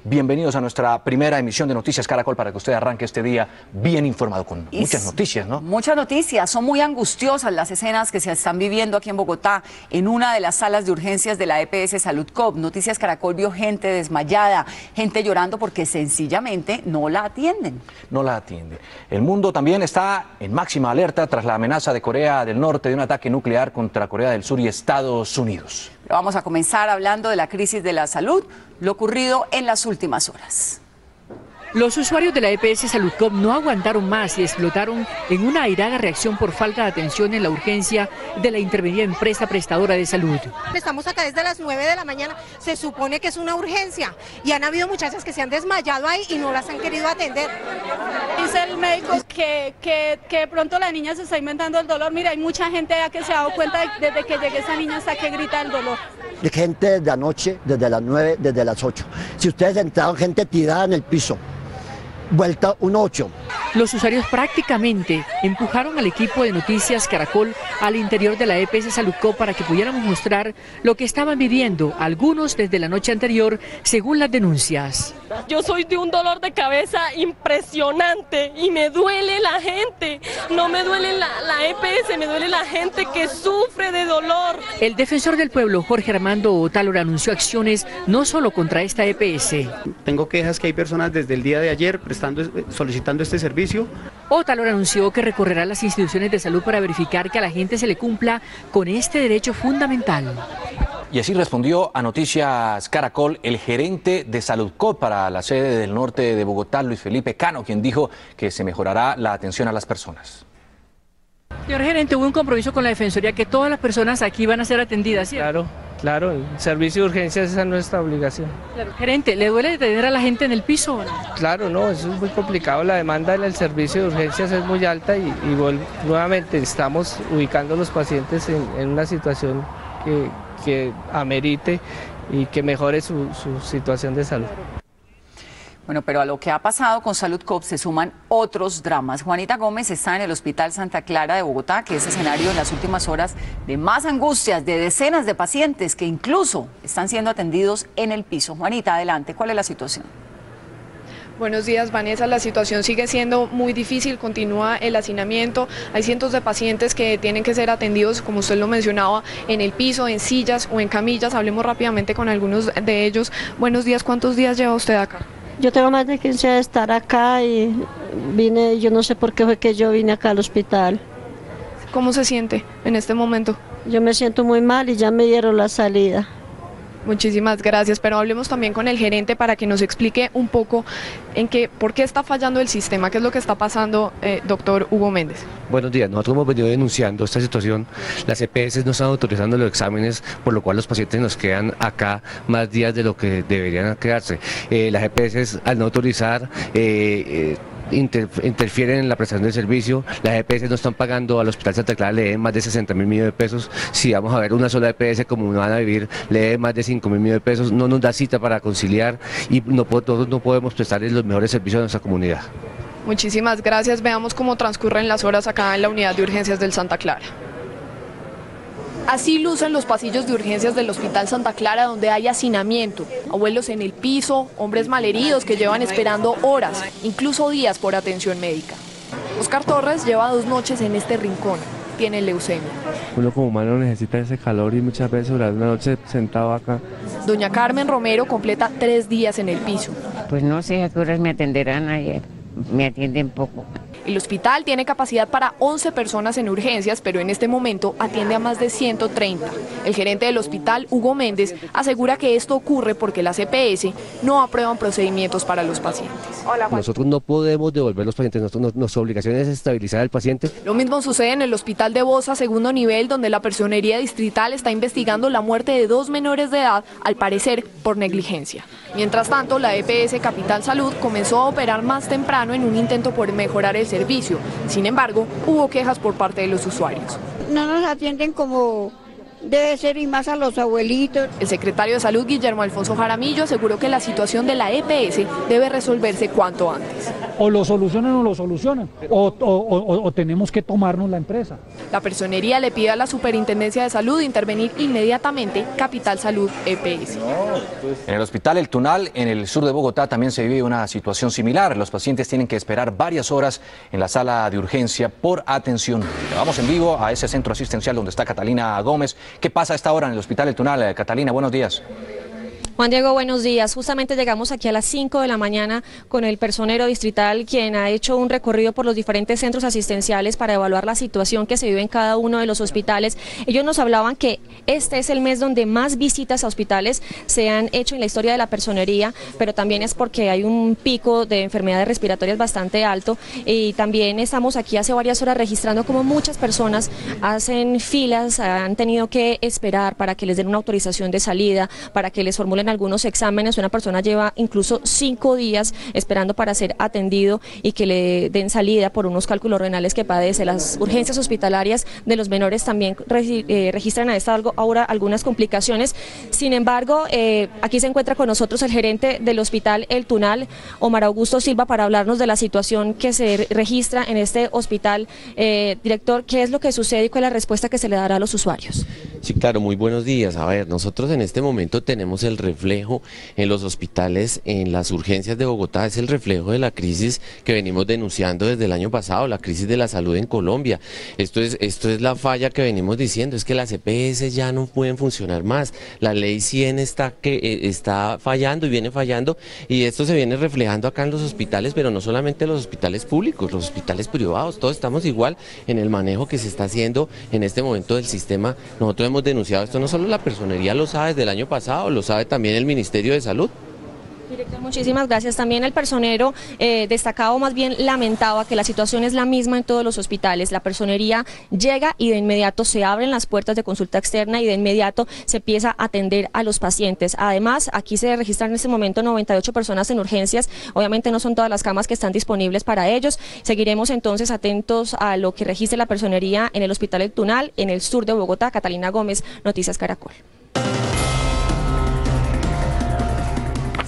Bienvenidos a nuestra primera emisión de Noticias Caracol para que usted arranque este día bien informado con muchas noticias, ¿no? Muchas noticias, son muy angustiosas las escenas que se están viviendo aquí en Bogotá, en una de las salas de urgencias de la EPS Saludcop. Noticias Caracol vio gente desmayada, gente llorando porque sencillamente no la atienden. No la atiende. El mundo también está en máxima alerta tras la amenaza de Corea del Norte de un ataque nuclear contra Corea del Sur y Estados Unidos. Pero vamos a comenzar hablando de la crisis de la salud, lo ocurrido en las últimas horas. Los usuarios de la EPS Saludcop no aguantaron más y explotaron en una airada reacción por falta de atención en la urgencia de la intervenida empresa prestadora de salud. Estamos acá desde las 9 de la mañana, se supone que es una urgencia y han habido muchachas que se han desmayado ahí y no las han querido atender. Dice el médico que pronto la niña se está inventando el dolor. Mira, hay mucha gente ya que se ha dado cuenta desde que llegue esa niña hasta que grita el dolor. De gente desde anoche, desde las 9, desde las 8. Si ustedes entraron, gente tirada en el piso. Vuelta un 8. Los usuarios prácticamente empujaron al equipo de Noticias Caracol al interior de la EPS Saludcop para que pudiéramos mostrar lo que estaban viviendo, algunos desde la noche anterior, según las denuncias. Yo soy de un dolor de cabeza impresionante y me duele la gente, no me duele la EPS, me duele la gente que sufre de dolor. El defensor del pueblo, Jorge Armando Otálora, anunció acciones no solo contra esta EPS. Tengo quejas que hay personas desde el día de ayer solicitando este servicio. Otálora anunció que recorrerá las instituciones de salud para verificar que a la gente se le cumpla con este derecho fundamental. Y así respondió a Noticias Caracol el gerente de Saludcop para la sede del norte de Bogotá, Luis Felipe Cano, quien dijo que se mejorará la atención a las personas. Señor gerente, hubo un compromiso con la Defensoría que todas las personas aquí van a ser atendidas, ¿cierto? Claro, el servicio de urgencias esa es nuestra obligación. Claro. Gerente, ¿le duele tener a la gente en el piso o no? Claro, no, eso es muy complicado, la demanda del servicio de urgencias es muy alta y nuevamente estamos ubicando a los pacientes en una situación que amerite y que mejore su situación de salud. Bueno, pero a lo que ha pasado con Saludcop se suman otros dramas. Juanita Gómez está en el Hospital Santa Clara de Bogotá, que es escenario en las últimas horas de más angustias de decenas de pacientes que incluso están siendo atendidos en el piso. Juanita, adelante, ¿cuál es la situación? Buenos días, Vanessa. La situación sigue siendo muy difícil, continúa el hacinamiento. Hay cientos de pacientes que tienen que ser atendidos, como usted lo mencionaba, en el piso, en sillas o en camillas. Hablemos rápidamente con algunos de ellos. Buenos días, ¿cuántos días lleva usted acá? Yo tengo más de 15 de estar acá y vine, yo no sé por qué fue que yo vine acá al hospital. ¿Cómo se siente en este momento? Yo me siento muy mal y ya me dieron la salida. Muchísimas gracias, pero hablemos también con el gerente para que nos explique un poco por qué está fallando el sistema, qué es lo que está pasando, doctor Hugo Méndez. Buenos días, nosotros hemos venido denunciando esta situación, las EPS no están autorizando los exámenes, por lo cual los pacientes nos quedan acá más días de lo que deberían quedarse. Las EPS al no autorizar interfieren en la prestación del servicio, las EPS no están pagando al Hospital Santa Clara, le deben más de 60.000 millones de pesos, si vamos a ver una sola EPS como van a vivir, le deben más de 5.000 millones de pesos, no nos da cita para conciliar y nosotros no podemos prestarles los mejores servicios a nuestra comunidad. Muchísimas gracias, veamos cómo transcurren las horas acá en la unidad de urgencias del Santa Clara. Así lucen los pasillos de urgencias del Hospital Santa Clara, donde hay hacinamiento, abuelos en el piso, hombres malheridos que llevan esperando horas, incluso días por atención médica. Oscar Torres lleva 2 noches en este rincón, tiene leucemia. Uno como humano necesita ese calor y muchas veces durar una noche sentado acá. Doña Carmen Romero completa 3 días en el piso. Pues no sé a qué horas me atenderán ayer, me atienden poco. El hospital tiene capacidad para 11 personas en urgencias, pero en este momento atiende a más de 130. El gerente del hospital, Hugo Méndez, asegura que esto ocurre porque las EPS no aprueban procedimientos para los pacientes. Nosotros no podemos devolver los pacientes, nuestra obligación es estabilizar al paciente. Lo mismo sucede en el hospital de Bosa, segundo nivel, donde la personería distrital está investigando la muerte de 2 menores de edad, al parecer por negligencia. Mientras tanto, la EPS Capital Salud comenzó a operar más temprano en un intento por mejorar el servicio. Sin embargo, hubo quejas por parte de los usuarios. No nos atienden como debe ser y más a los abuelitos. El secretario de Salud, Guillermo Alfonso Jaramillo, aseguró que la situación de la EPS debe resolverse cuanto antes. o lo solucionan o lo solucionan, o tenemos que tomarnos la empresa. La personería le pide a la Superintendencia de Salud intervenir inmediatamente. Capital Salud EPS. En el Hospital El Tunal, en el sur de Bogotá, también se vive una situación similar. Los pacientes tienen que esperar varias horas en la sala de urgencia por atención. Vamos en vivo a ese centro asistencial donde está Catalina Gómez. ¿Qué pasa a esta hora en el Hospital El Tunal? Catalina, buenos días. Juan Diego, buenos días. Justamente llegamos aquí a las 5 de la mañana con el personero distrital, quien ha hecho un recorrido por los diferentes centros asistenciales para evaluar la situación que se vive en cada uno de los hospitales. Ellos nos hablaban que este es el mes donde más visitas a hospitales se han hecho en la historia de la personería, pero también es porque hay un pico de enfermedades respiratorias bastante alto, y también estamos aquí hace varias horas registrando como muchas personas hacen filas, han tenido que esperar para que les den una autorización de salida, para que les formulen algunos exámenes. Una persona lleva incluso 5 días esperando para ser atendido y que le den salida por unos cálculos renales que padece. Las urgencias hospitalarias de los menores también registran a esta hora algunas complicaciones. Sin embargo, aquí se encuentra con nosotros el gerente del Hospital El Tunal, Omar Augusto Silva, para hablarnos de la situación que se registra en este hospital. Director, ¿qué es lo que sucede y cuál es la respuesta que se le dará a los usuarios? Sí, claro, muy buenos días. A ver, nosotros en este momento tenemos el reflejo en los hospitales, en las urgencias de Bogotá, es el reflejo de la crisis que venimos denunciando desde el año pasado, la crisis de la salud en Colombia. Esto es la falla que venimos diciendo, es que las EPS ya no pueden funcionar más. La ley 100 está fallando y viene fallando, y esto se viene reflejando acá en los hospitales, pero no solamente los hospitales públicos, los hospitales privados, todos estamos igual en el manejo que se está haciendo en este momento del sistema. Nosotros hemos denunciado esto, no solo la personería lo sabe desde el año pasado, lo sabe también el Ministerio de Salud. Director, muchísimas gracias. También el personero destacado, más bien lamentaba que la situación es la misma en todos los hospitales. La personería llega y de inmediato se abren las puertas de consulta externa y de inmediato se empieza a atender a los pacientes. Además, aquí se registran en este momento 98 personas en urgencias. Obviamente no son todas las camas que están disponibles para ellos. Seguiremos entonces atentos a lo que registre la personería en el Hospital El Tunal, en el sur de Bogotá. Catalina Gómez, Noticias Caracol.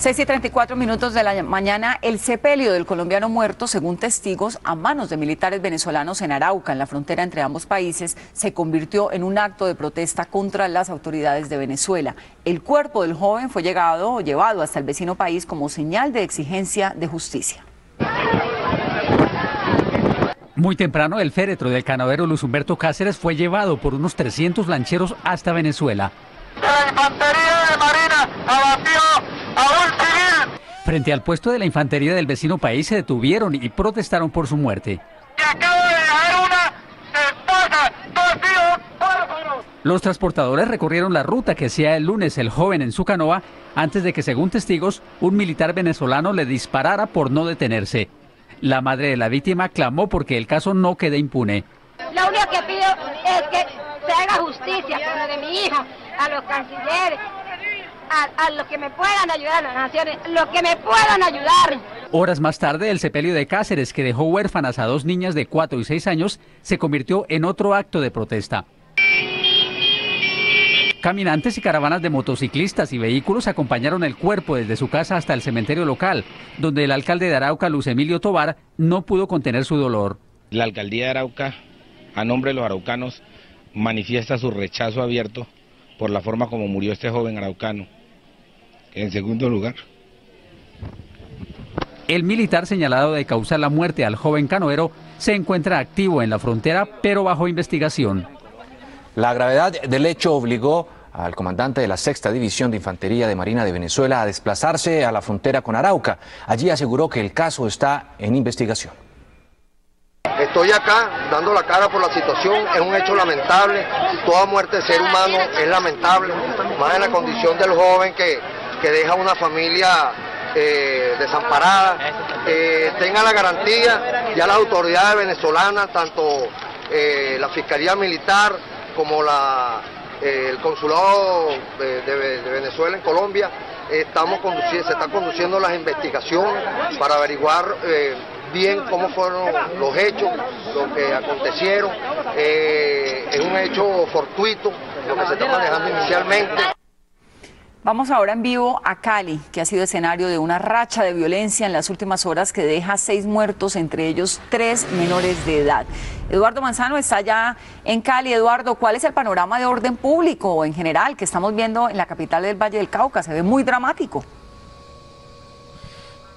6:34 de la mañana, el sepelio del colombiano muerto, según testigos, a manos de militares venezolanos en Arauca, en la frontera entre ambos países, se convirtió en un acto de protesta contra las autoridades de Venezuela. El cuerpo del joven fue llevado hasta el vecino país como señal de exigencia de justicia. Muy temprano, el féretro del canoero Luis Humberto Cáceres fue llevado por unos 300 lancheros hasta Venezuela. La infantería de Marina abatió a un civil. Frente al puesto de la infantería del vecino país se detuvieron y protestaron por su muerte. Que acaba de dejar una esposa, 2 hijos, órfanos. Los transportadores recorrieron la ruta que hacía el lunes el joven en su canoa antes de que, según testigos, un militar venezolano le disparara por no detenerse. La madre de la víctima clamó porque el caso no quede impune. Lo único que pido es que se haga justicia por lo de mi hijo, a los cancilleres, a los que me puedan ayudar, a las naciones, los que me puedan ayudar. Horas más tarde, el sepelio de Cáceres, que dejó huérfanas a 2 niñas de 4 y 6 años, se convirtió en otro acto de protesta. Caminantes y caravanas de motociclistas y vehículos acompañaron el cuerpo desde su casa hasta el cementerio local, donde el alcalde de Arauca, Luis Emilio Tovar, no pudo contener su dolor. La alcaldía de Arauca, a nombre de los araucanos, manifiesta su rechazo abierto por la forma como murió este joven araucano. En segundo lugar, el militar señalado de causar la muerte al joven canoero se encuentra activo en la frontera, pero bajo investigación. La gravedad del hecho obligó al comandante de la 6ª División de Infantería de Marina de Venezuela a desplazarse a la frontera con Arauca. Allí aseguró que el caso está en investigación. Estoy acá dando la cara por la situación, es un hecho lamentable, toda muerte de ser humano es lamentable, más en la condición del joven que deja una familia desamparada. Tenga la garantía, ya las autoridades venezolanas, tanto la Fiscalía Militar como el Consulado de Venezuela en Colombia, se están conduciendo las investigaciones para averiguar bien cómo fueron los hechos, lo que acontecieron. Es un hecho fortuito, lo que se está manejando inicialmente. Vamos ahora en vivo a Cali, que ha sido escenario de una racha de violencia en las últimas horas que deja 6 muertos, entre ellos 3 menores de edad. Eduardo Manzano está ya en Cali. Eduardo, ¿cuál es el panorama de orden público en general que estamos viendo en la capital del Valle del Cauca? Se ve muy dramático.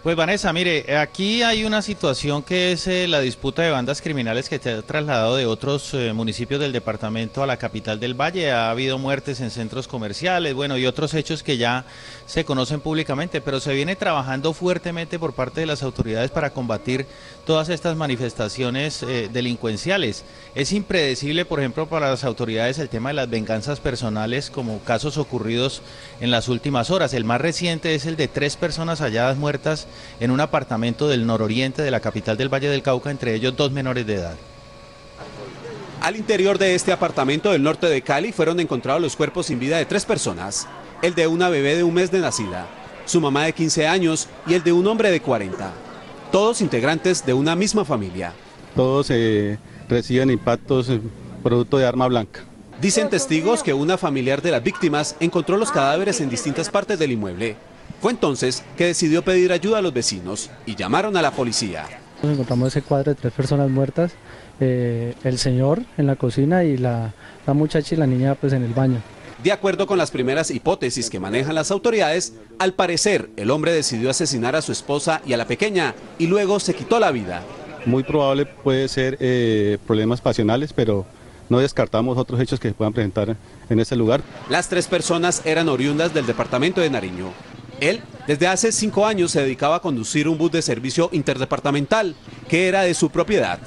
Pues Vanessa, mire, aquí hay una situación que es la disputa de bandas criminales que se ha trasladado de otros municipios del departamento a la capital del Valle. Ha habido muertes en centros comerciales, bueno, y otros hechos que ya se conocen públicamente, pero se viene trabajando fuertemente por parte de las autoridades para combatir todas estas manifestaciones delincuenciales. Es impredecible, por ejemplo, para las autoridades el tema de las venganzas personales, como casos ocurridos en las últimas horas. El más reciente es el de 3 personas halladas muertas en un apartamento del nororiente de la capital del Valle del Cauca, entre ellos 2 menores de edad. Al interior de este apartamento del norte de Cali fueron encontrados los cuerpos sin vida de 3 personas, el de una bebé de 1 mes de nacida, su mamá de 15 años y el de un hombre de 40, todos integrantes de una misma familia. Todos reciben impactos producto de arma blanca. Dicen testigos que una familiar de las víctimas encontró los cadáveres en distintas partes del inmueble. Fue entonces que decidió pedir ayuda a los vecinos y llamaron a la policía. Nos encontramos ese cuadro de 3 personas muertas, el señor en la cocina y la muchacha y la niña pues en el baño. De acuerdo con las primeras hipótesis que manejan las autoridades, al parecer el hombre decidió asesinar a su esposa y a la pequeña y luego se quitó la vida. Muy probable puede ser problemas pasionales, pero no descartamos otros hechos que se puedan presentar en ese lugar. Las 3 personas eran oriundas del departamento de Nariño. Él, desde hace 5 años, se dedicaba a conducir un bus de servicio interdepartamental, que era de su propiedad.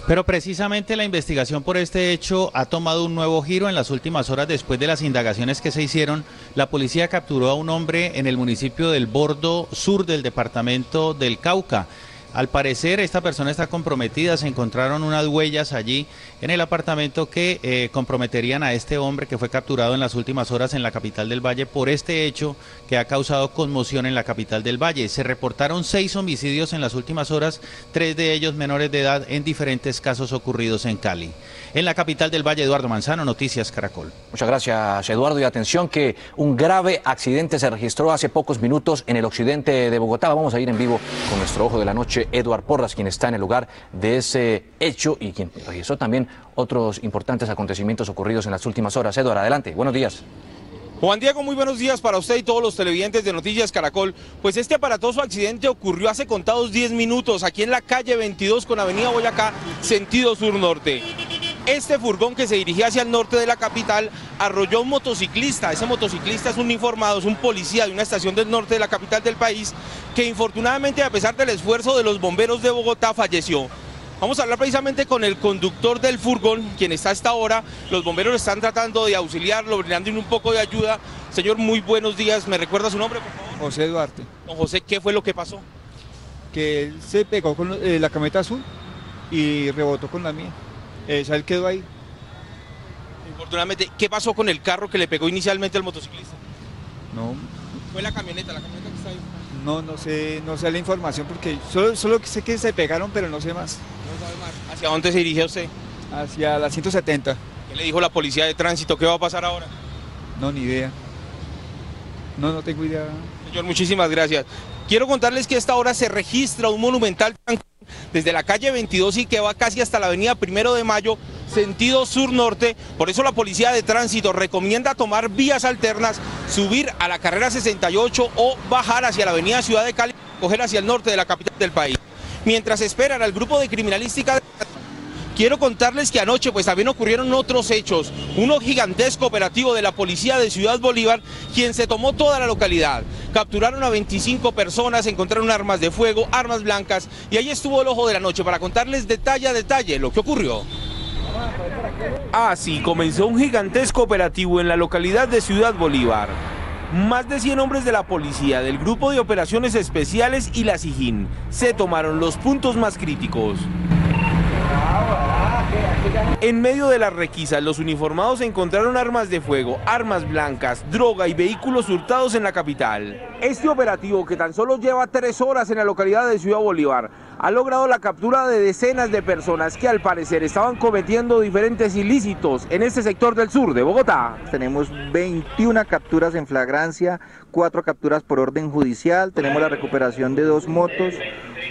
Pero precisamente la investigación por este hecho ha tomado un nuevo giro en las últimas horas. Después de las indagaciones que se hicieron, la policía capturó a un hombre en el municipio del Bordo Sur del departamento del Cauca. Al parecer esta persona está comprometida, se encontraron unas huellas allí en el apartamento que comprometerían a este hombre que fue capturado en las últimas horas en la capital del Valle por este hecho que ha causado conmoción en la capital del Valle. Se reportaron 6 homicidios en las últimas horas, 3 de ellos menores de edad en diferentes casos ocurridos en Cali. En la capital del Valle, Eduardo Manzano, Noticias Caracol. Muchas gracias, Eduardo. Y atención que un grave accidente se registró hace pocos minutos en el occidente de Bogotá. Vamos a ir en vivo con nuestro ojo de la noche, Eduard Porras, quien está en el lugar de ese hecho y quien registró también otros importantes acontecimientos ocurridos en las últimas horas. Eduard, adelante. Buenos días. Juan Diego, muy buenos días para usted y todos los televidentes de Noticias Caracol. Pues este aparatoso accidente ocurrió hace contados 10 minutos aquí en la calle 22 con avenida Boyacá, sentido sur-norte. Este furgón que se dirigía hacia el norte de la capital arrolló a un motociclista. Ese motociclista es un uniformado, es un policía de una estación del norte de la capital del país que infortunadamente, a pesar del esfuerzo de los bomberos de Bogotá, falleció. Vamos a hablar precisamente con el conductor del furgón, quien está a esta hora. Los bomberos están tratando de auxiliarlo, brindándole un poco de ayuda. Señor, muy buenos días. ¿Me recuerda su nombre, por favor? José Duarte. Don José, ¿qué fue lo que pasó? Que él se pegó con la camioneta azul y rebotó con la mía. Él quedó ahí. Infortunadamente, ¿qué pasó con el carro que le pegó inicialmente al motociclista? No. ¿Fue la camioneta que está ahí? No sé la información porque solo sé que se pegaron, pero no sé más. No sabe más. ¿Hacia dónde se dirigió usted? Hacia la 170. ¿Qué le dijo la policía de tránsito? ¿Qué va a pasar ahora? No, ni idea. No tengo idea. Señor, muchísimas gracias. Quiero contarles que a esta hora se registra un monumental desde la calle 22 y que va casi hasta la avenida 1 de Mayo, sentido sur-norte. Por eso la policía de tránsito recomienda tomar vías alternas, subir a la carrera 68 o bajar hacia la avenida Ciudad de Cali, coger hacia el norte de la capital del país. Mientras esperan al grupo de criminalística, quiero contarles que anoche pues también ocurrieron otros hechos. Uno gigantesco operativo de la policía de Ciudad Bolívar, quien se tomó toda la localidad. Capturaron a 25 personas, encontraron armas de fuego, armas blancas, y ahí estuvo el ojo de la noche para contarles detalle a detalle lo que ocurrió. Así comenzó un gigantesco operativo en la localidad de Ciudad Bolívar. Más de 100 hombres de la policía, del Grupo de Operaciones Especiales y la SIJIN se tomaron los puntos más críticos. En medio de las requisas, los uniformados encontraron armas de fuego, armas blancas, droga y vehículos hurtados en la capital. Este operativo, que tan solo lleva 3 horas en la localidad de Ciudad Bolívar, ha logrado la captura de decenas de personas que al parecer estaban cometiendo diferentes ilícitos en este sector del sur de Bogotá. Tenemos 21 capturas en flagrancia, 4 capturas por orden judicial, tenemos la recuperación de 2 motos,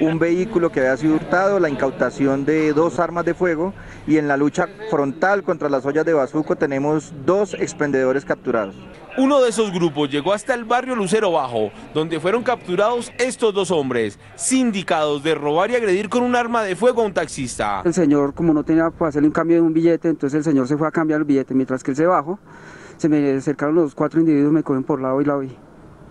un vehículo que había sido hurtado, la incautación de 2 armas de fuego y en la lucha frontal contra las ollas de bazuco tenemos 2 expendedores capturados. Uno de esos grupos llegó hasta el barrio Lucero Bajo, donde fueron capturados estos 2 hombres, sindicados de robar y agredir con un arma de fuego a un taxista. El señor, como no tenía para hacerle un cambio de un billete, entonces el señor se fue a cambiar el billete, mientras que él se bajó, se me acercaron los 4 individuos, me cogen por lado y lado y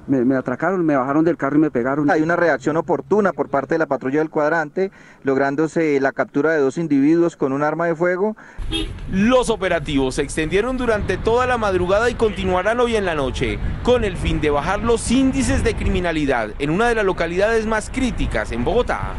me atracaron, me bajaron del carro y me pegaron. Hay una reacción oportuna por parte de la patrulla del cuadrante, lográndose la captura de 2 individuos con un arma de fuego. Los operativos se extendieron durante toda la madrugada y continuarán hoy en la noche, con el fin de bajar los índices de criminalidad en una de las localidades más críticas en Bogotá.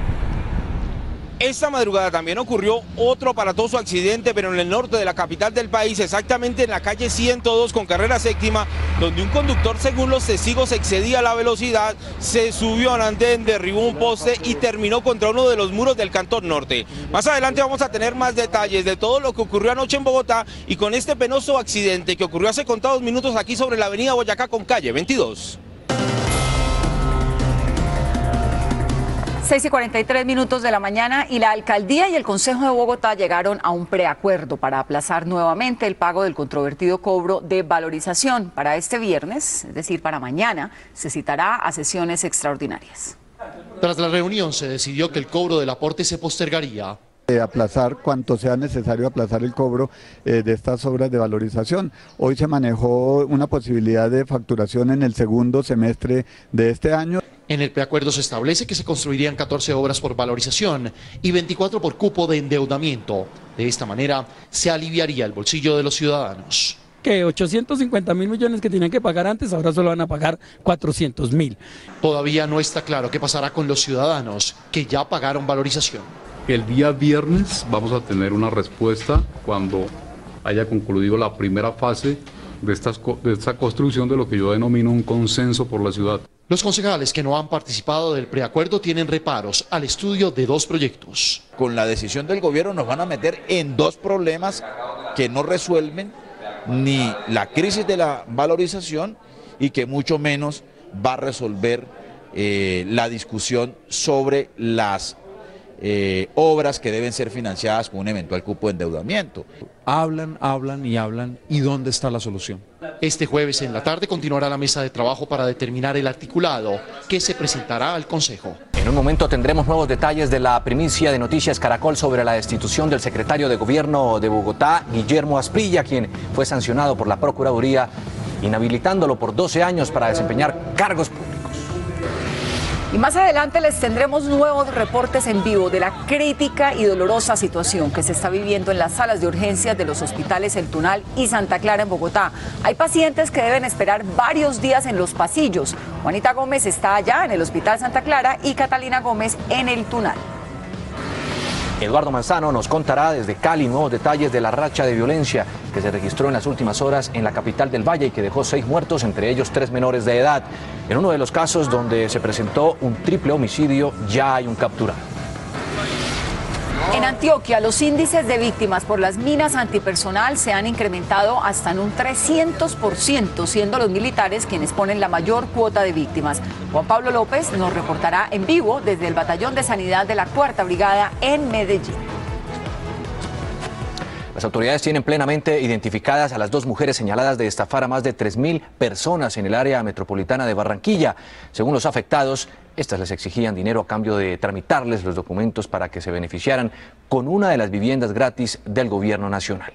Esta madrugada también ocurrió otro aparatoso accidente, pero en el norte de la capital del país, exactamente en la calle 102 con carrera séptima, donde un conductor, según los testigos, excedía la velocidad, se subió al andén, derribó un poste y terminó contra uno de los muros del cantón norte. Más adelante vamos a tener más detalles de todo lo que ocurrió anoche en Bogotá y con este penoso accidente que ocurrió hace contados minutos aquí sobre la avenida Boyacá con calle 22. 6:43 de la mañana y la alcaldía y el Consejo de Bogotá llegaron a un preacuerdo para aplazar nuevamente el pago del controvertido cobro de valorización. Para este viernes, es decir, para mañana, se citará a sesiones extraordinarias. Tras la reunión se decidió que el cobro del aporte se postergaría. Aplazar cuanto sea necesario, aplazar el cobro de estas obras de valorización. Hoy se manejó una posibilidad de facturación en el segundo semestre de este año. En el preacuerdo se establece que se construirían 14 obras por valorización y 24 por cupo de endeudamiento. De esta manera se aliviaría el bolsillo de los ciudadanos. Que 850.000 millones que tenían que pagar antes, ahora solo van a pagar 400.000. Todavía no está claro qué pasará con los ciudadanos que ya pagaron valorización. El día viernes vamos a tener una respuesta cuando haya concluido la primera fase de esta construcción de lo que yo denomino un consenso por la ciudad. Los concejales que no han participado del preacuerdo tienen reparos al estudio de 2 proyectos. Con la decisión del gobierno nos van a meter en 2 problemas que no resuelven ni la crisis de la valorización y que mucho menos va a resolver la discusión sobre las obras que deben ser financiadas con un eventual cupo de endeudamiento. Hablan y ¿dónde está la solución? Este jueves en la tarde continuará la mesa de trabajo para determinar el articulado que se presentará al Consejo. En un momento tendremos nuevos detalles de la primicia de Noticias Caracol sobre la destitución del secretario de Gobierno de Bogotá, Guillermo Asprilla, quien fue sancionado por la Procuraduría, inhabilitándolo por 12 años para desempeñar cargos públicos. Y más adelante les tendremos nuevos reportes en vivo de la crítica y dolorosa situación que se está viviendo en las salas de urgencias de los hospitales El Tunal y Santa Clara en Bogotá. Hay pacientes que deben esperar varios días en los pasillos. Juanita Gómez está allá en el Hospital Santa Clara y Catalina Gómez en El Tunal. Eduardo Manzano nos contará desde Cali nuevos detalles de la racha de violencia que se registró en las últimas horas en la capital del Valle y que dejó 6 muertos, entre ellos 3 menores de edad. En uno de los casos donde se presentó un triple homicidio ya hay un capturado. En Antioquia, los índices de víctimas por las minas antipersonal se han incrementado hasta en un 300%, siendo los militares quienes ponen la mayor cuota de víctimas. Juan Pablo López nos reportará en vivo desde el Batallón de Sanidad de la 4ª Brigada en Medellín. Las autoridades tienen plenamente identificadas a las 2 mujeres señaladas de estafar a más de 3.000 personas en el área metropolitana de Barranquilla. Según los afectados, estas les exigían dinero a cambio de tramitarles los documentos para que se beneficiaran con una de las viviendas gratis del gobierno nacional.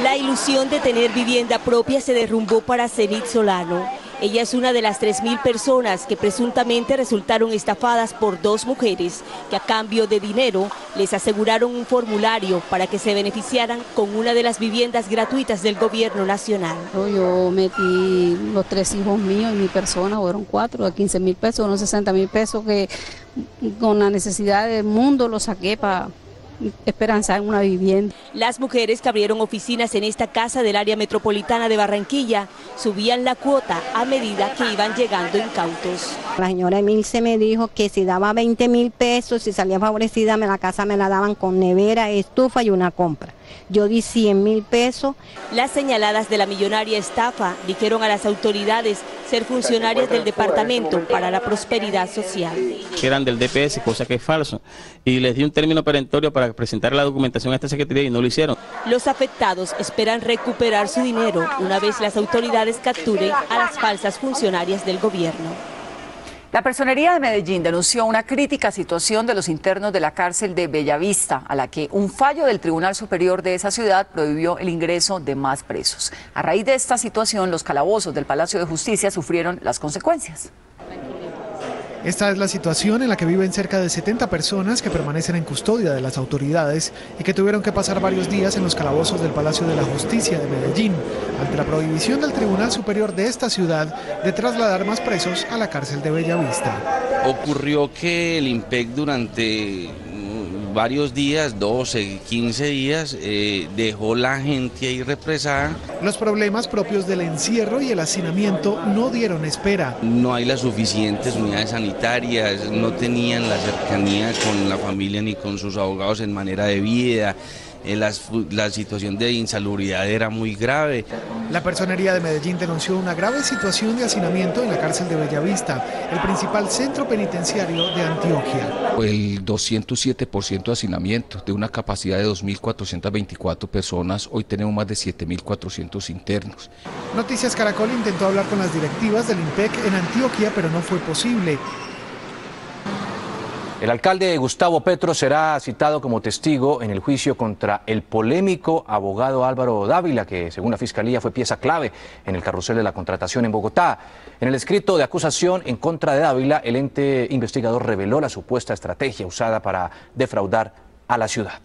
La ilusión de tener vivienda propia se derrumbó para Zenit Solano. Ella es una de las 3.000 personas que presuntamente resultaron estafadas por 2 mujeres que a cambio de dinero les aseguraron un formulario para que se beneficiaran con una de las viviendas gratuitas del gobierno nacional. Yo metí los 3 hijos míos y mi persona, fueron 4, de 15.000 pesos, unos 60.000 pesos que con la necesidad del mundo los saqué para esperanza en una vivienda. Las mujeres que abrieron oficinas en esta casa del área metropolitana de Barranquilla subían la cuota a medida que iban llegando incautos. La señora Emilce me dijo que si daba 20.000 pesos, si salía favorecida, la casa me la daban con nevera, estufa y una compra. Yo di 100.000 pesos. Las señaladas de la millonaria estafa dijeron a las autoridades ser funcionarias del Departamento para la Prosperidad Social. Que eran del DPS, cosa que es falso, y les di un término perentorio para presentar la documentación a esta secretaría y no lo hicieron. Los afectados esperan recuperar su dinero una vez las autoridades capturen a las falsas funcionarias del gobierno. La Personería de Medellín denunció una crítica situación de los internos de la cárcel de Bellavista, a la que un fallo del Tribunal Superior de esa ciudad prohibió el ingreso de más presos. A raíz de esta situación, los calabozos del Palacio de Justicia sufrieron las consecuencias. Esta es la situación en la que viven cerca de 70 personas que permanecen en custodia de las autoridades y que tuvieron que pasar varios días en los calabozos del Palacio de la Justicia de Medellín, ante la prohibición del Tribunal Superior de esta ciudad de trasladar más presos a la cárcel de Bellavista. Ocurrió que el IMPEC durante varios días, 12, 15 días, dejó la gente ahí represada. Los problemas propios del encierro y el hacinamiento no dieron espera. No hay las suficientes unidades sanitarias, no tenían la cercanía con la familia ni con sus abogados en manera debida. La situación de insalubridad era muy grave. La Personería de Medellín denunció una grave situación de hacinamiento en la cárcel de Bellavista, el principal centro penitenciario de Antioquia. El 207% de hacinamiento, de una capacidad de 2.424 personas, hoy tenemos más de 7.400 internos. Noticias Caracol intentó hablar con las directivas del IMPEC en Antioquia, pero no fue posible. El alcalde Gustavo Petro será citado como testigo en el juicio contra el polémico abogado Álvaro Dávila, que según la Fiscalía fue pieza clave en el carrusel de la contratación en Bogotá. En el escrito de acusación en contra de Dávila, el ente investigador reveló la supuesta estrategia usada para defraudar a la ciudad.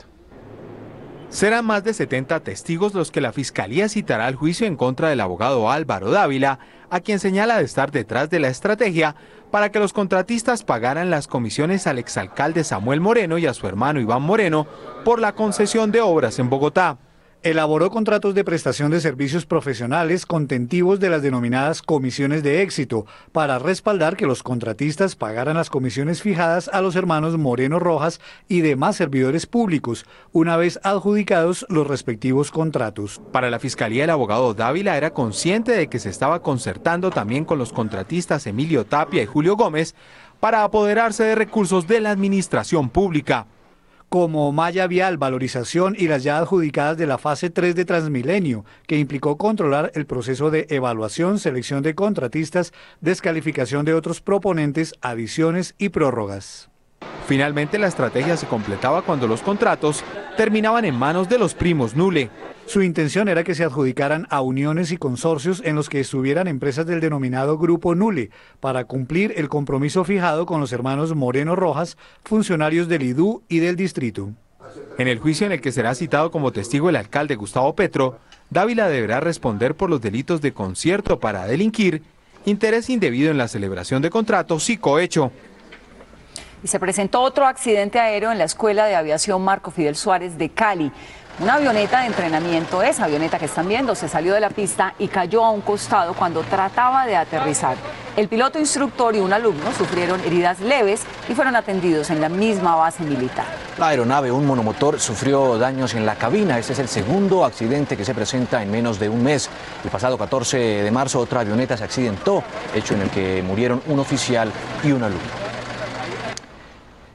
Serán más de 70 testigos los que la Fiscalía citará al juicio en contra del abogado Álvaro Dávila, a quien señala de estar detrás de la estrategia para que los contratistas pagaran las comisiones al exalcalde Samuel Moreno y a su hermano Iván Moreno por la concesión de obras en Bogotá. Elaboró contratos de prestación de servicios profesionales contentivos de las denominadas comisiones de éxito para respaldar que los contratistas pagaran las comisiones fijadas a los hermanos Moreno Rojas y demás servidores públicos, una vez adjudicados los respectivos contratos. Para la Fiscalía, el abogado Dávila era consciente de que se estaba concertando también con los contratistas Emilio Tapia y Julio Gómez para apoderarse de recursos de la administración pública, como malla vial, valorización y las ya adjudicadas de la fase 3 de Transmilenio, que implicó controlar el proceso de evaluación, selección de contratistas, descalificación de otros proponentes, adiciones y prórrogas. Finalmente, la estrategia se completaba cuando los contratos terminaban en manos de los primos Nule. Su intención era que se adjudicaran a uniones y consorcios en los que estuvieran empresas del denominado Grupo Nule, para cumplir el compromiso fijado con los hermanos Moreno Rojas, funcionarios del IDU y del distrito. En el juicio en el que será citado como testigo el alcalde Gustavo Petro, Dávila deberá responder por los delitos de concierto para delinquir, interés indebido en la celebración de contratos y cohecho. Y se presentó otro accidente aéreo en la Escuela de Aviación Marco Fidel Suárez de Cali. Una avioneta de entrenamiento, esa avioneta que están viendo, se salió de la pista y cayó a un costado cuando trataba de aterrizar. El piloto instructor y un alumno sufrieron heridas leves y fueron atendidos en la misma base militar. La aeronave, un monomotor, sufrió daños en la cabina. Este es el segundo accidente que se presenta en menos de un mes. El pasado 14 de marzo otra avioneta se accidentó, hecho en el que murieron un oficial y un alumno.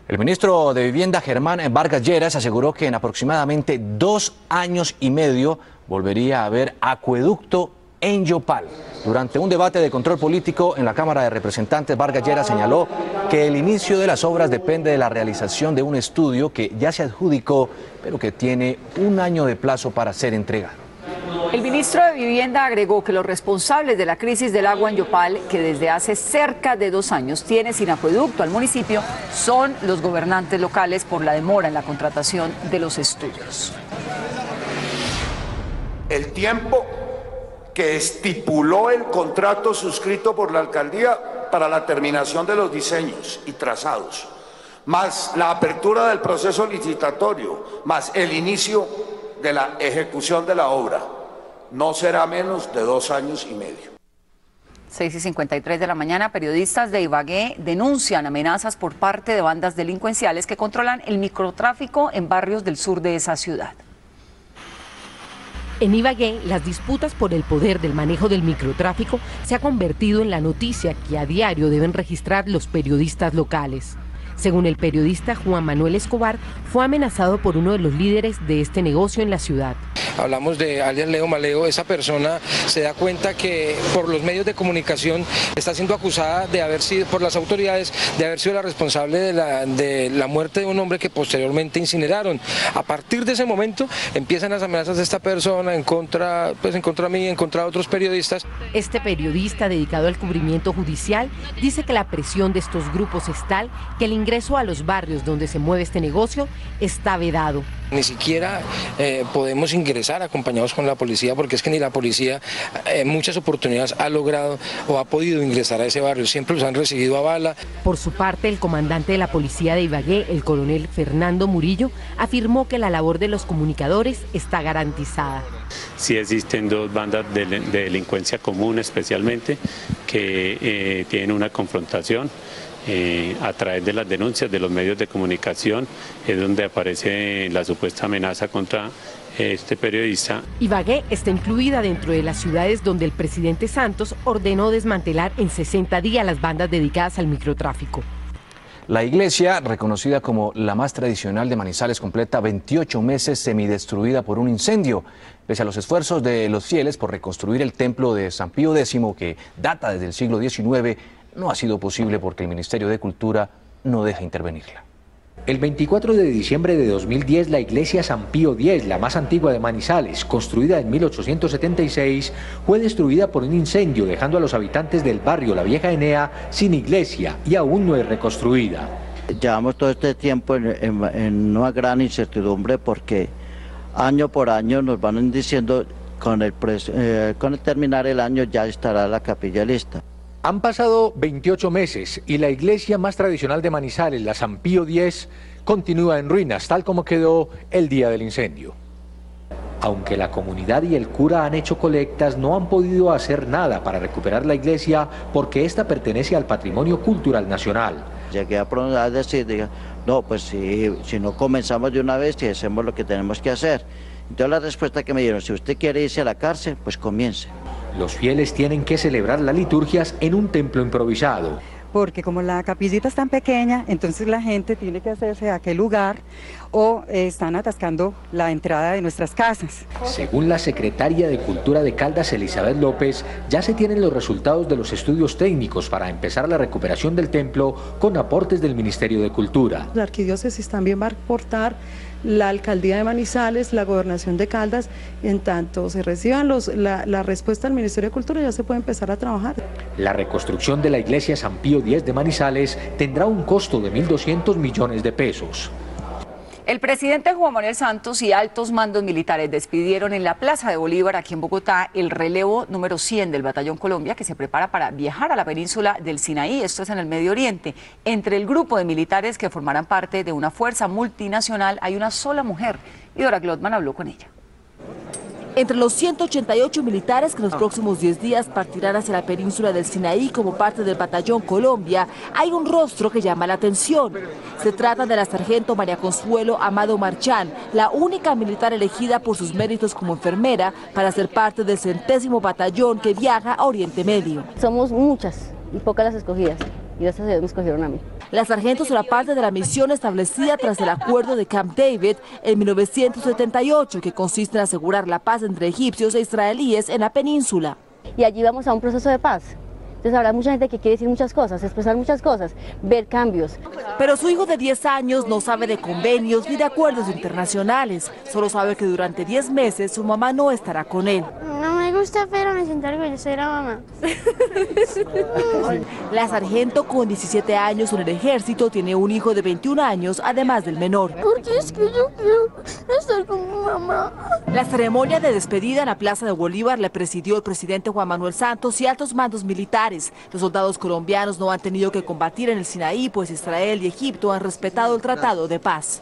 El ministro de Vivienda, Germán Vargas Lleras, aseguró que en aproximadamente 2 años y medio volvería a haber acueducto en Yopal. Durante un debate de control político en la Cámara de Representantes, Vargas Lleras señaló que el inicio de las obras depende de la realización de un estudio que ya se adjudicó, pero que tiene 1 año de plazo para ser entregado. El ministro de Vivienda agregó que los responsables de la crisis del agua en Yopal, que desde hace cerca de 2 años tiene sin acueducto al municipio, son los gobernantes locales por la demora en la contratación de los estudios. El tiempo que estipuló el contrato suscrito por la alcaldía para la terminación de los diseños y trazados, más la apertura del proceso licitatorio, más el inicio de la ejecución de la obra, no será menos de 2 años y medio. 6:53 de la mañana, periodistas de Ibagué denuncian amenazas por parte de bandas delincuenciales que controlan el microtráfico en barrios del sur de esa ciudad. En Ibagué, las disputas por el poder del manejo del microtráfico se ha convertido en la noticia que a diario deben registrar los periodistas locales. Según el periodista Juan Manuel Escobar, fue amenazado por uno de los líderes de este negocio en la ciudad. Hablamos de alias Leo Maleo. Esa persona se da cuenta que por los medios de comunicación está siendo acusada de haber sido, por las autoridades, de haber sido la responsable de la muerte de un hombre que posteriormente incineraron. A partir de ese momento empiezan las amenazas de esta persona en contra mí, en contra de otros periodistas. Este periodista dedicado al cubrimiento judicial dice que la presión de estos grupos es tal que el ingreso a los barrios donde se mueve este negocio está vedado. Ni siquiera podemos ingresar acompañados con la policía, porque es que ni la policía en muchas oportunidades ha logrado o ha podido ingresar a ese barrio, siempre los han recibido a bala. Por su parte, el comandante de la policía de Ibagué, el coronel Fernando Murillo, afirmó que la labor de los comunicadores está garantizada. Sí existen 2 bandas de delincuencia común especialmente que tienen una confrontación. A través de las denuncias de los medios de comunicación es donde aparece la supuesta amenaza contra este periodista. Ibagué está incluida dentro de las ciudades donde el presidente Santos ordenó desmantelar en 60 días las bandas dedicadas al microtráfico. La iglesia, reconocida como la más tradicional de Manizales, completa 28 meses semidestruida por un incendio. Pese a los esfuerzos de los fieles por reconstruir el templo de San Pío X, que data desde el siglo XIX, no ha sido posible porque el Ministerio de Cultura no deja intervenirla. El 24 de diciembre de 2010, la iglesia San Pío X, la más antigua de Manizales, construida en 1876, fue destruida por un incendio, dejando a los habitantes del barrio La Vieja Enea sin iglesia y aún no es reconstruida. Llevamos todo este tiempo en una gran incertidumbre porque año por año nos van diciendo con el terminar el año ya estará la capilla lista. Han pasado 28 meses y la iglesia más tradicional de Manizales, la San Pío X, continúa en ruinas, tal como quedó el día del incendio. Aunque la comunidad y el cura han hecho colectas, no han podido hacer nada para recuperar la iglesia porque esta pertenece al patrimonio cultural nacional. Llegué a decir, no, pues si no comenzamos de una vez y hacemos lo que tenemos que hacer. Entonces la respuesta que me dieron, si usted quiere irse a la cárcel, pues comience. Los fieles tienen que celebrar las liturgias en un templo improvisado. Porque como la capillita es tan pequeña, entonces la gente tiene que hacerse a aquel lugar o están atascando la entrada de nuestras casas. Según la secretaria de Cultura de Caldas, Elizabeth López, ya se tienen los resultados de los estudios técnicos para empezar la recuperación del templo con aportes del Ministerio de Cultura. La arquidiócesis también va a aportar, la alcaldía de Manizales, la gobernación de Caldas, y en tanto se reciban la respuesta del Ministerio de Cultura ya se puede empezar a trabajar. La reconstrucción de la iglesia San Pío X de Manizales tendrá un costo de 1.200 millones de pesos. El presidente Juan Manuel Santos y altos mandos militares despidieron en la Plaza de Bolívar, aquí en Bogotá, el relevo número 100 del Batallón Colombia, que se prepara para viajar a la península del Sinaí, esto es en el Medio Oriente. Entre el grupo de militares que formarán parte de una fuerza multinacional hay una sola mujer, y Dora Glotman habló con ella. Entre los 188 militares que en los próximos 10 días partirán hacia la península del Sinaí como parte del Batallón Colombia, hay un rostro que llama la atención. Se trata de la sargento María Consuelo Amado Marchán, la única militar elegida por sus méritos como enfermera para ser parte del 100º batallón que viaja a Oriente Medio. Somos muchas y pocas las escogidas, y gracias a Dios me escogieron a mí. La sargento será parte de la misión establecida tras el acuerdo de Camp David en 1978, que consiste en asegurar la paz entre egipcios e israelíes en la península. Y allí vamos a un proceso de paz. Entonces habrá mucha gente que quiere decir muchas cosas, expresar muchas cosas, ver cambios. Pero su hijo de 10 años no sabe de convenios ni de acuerdos internacionales. Solo sabe que durante 10 meses su mamá no estará con él. No me usted, pero me siento orgullosa de la mamá. La sargento, con 17 años en el ejército, tiene un hijo de 21 años, además del menor. Porque es que yo quiero estar con mi mamá. La ceremonia de despedida en la Plaza de Bolívar la presidió el presidente Juan Manuel Santos y altos mandos militares. Los soldados colombianos no han tenido que combatir en el Sinaí, pues Israel y Egipto han respetado el Tratado de Paz.